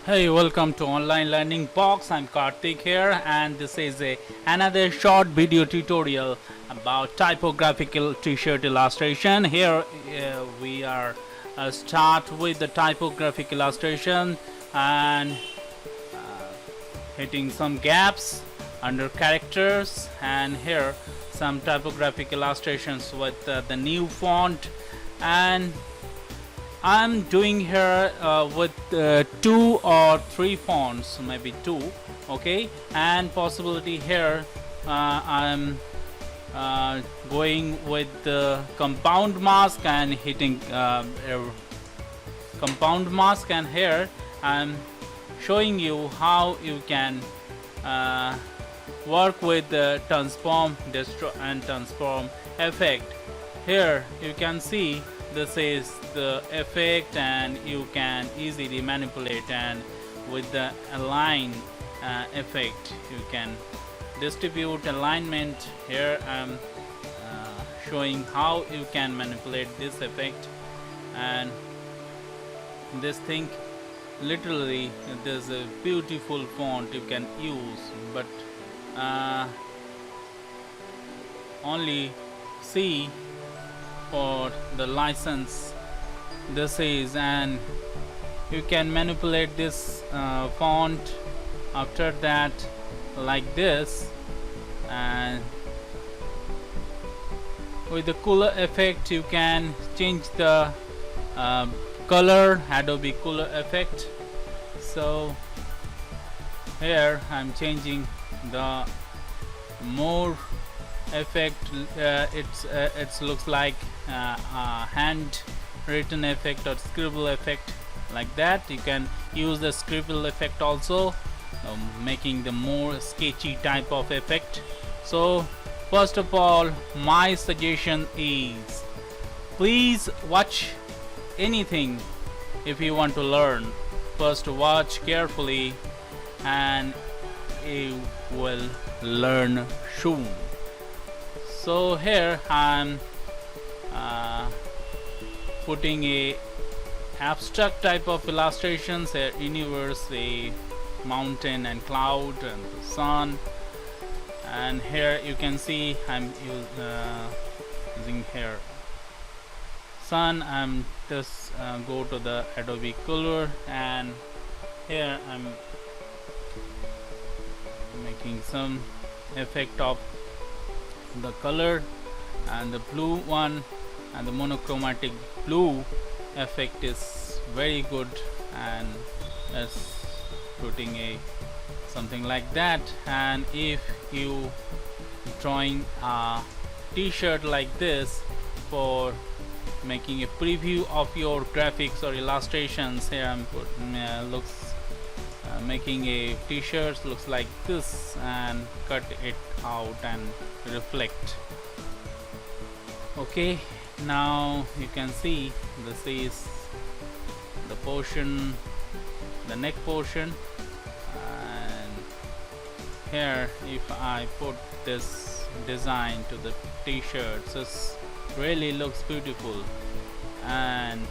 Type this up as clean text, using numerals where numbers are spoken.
Hey, welcome to Online Learning Box. I'm Karthik here, and this is another short video tutorial about typographical t-shirt illustration. Here we are start with the typographic illustration and hitting some gaps under characters, and here some typographic illustrations with the new font. And I'm doing here with 2 or 3 fonts, maybe 2, okay, and possibility here I'm going with the compound mask and hitting compound mask, and here I'm showing you how you can work with the transform, destroy and transform effect. Here you can see this is the effect, and you can easily manipulate, and with the align effect you can distribute alignment. Here I'm showing how you can manipulate this effect, and this thing literally there's a beautiful font you can use, but only see for the license this is, and you can manipulate this font after that like this, and with the color effect you can change the color, Adobe color effect. So here I'm changing the more effect. It looks like hand written effect or scribble effect, like that. You can use the scribble effect also, making the more sketchy type of effect. So first of all, my suggestion is please watch anything. If you want to learn, first watch carefully and you will learn soon. So here I'm putting a abstract type of illustrations, a universe, a mountain and cloud and the sun, and here you can see I'm using here sun. I'm just go to the Adobe color, and here I'm making some effect of the color, and the blue one and the monochromatic blue effect is very good, and it's putting a something like that. And if you drawing a t-shirt like this for making a preview of your graphics or illustrations, here I'm making a t-shirt looks like this, and cut it out and reflect. Okay, now you can see this is the portion, the neck portion, and here if I put this design to the t-shirts, it really looks beautiful. And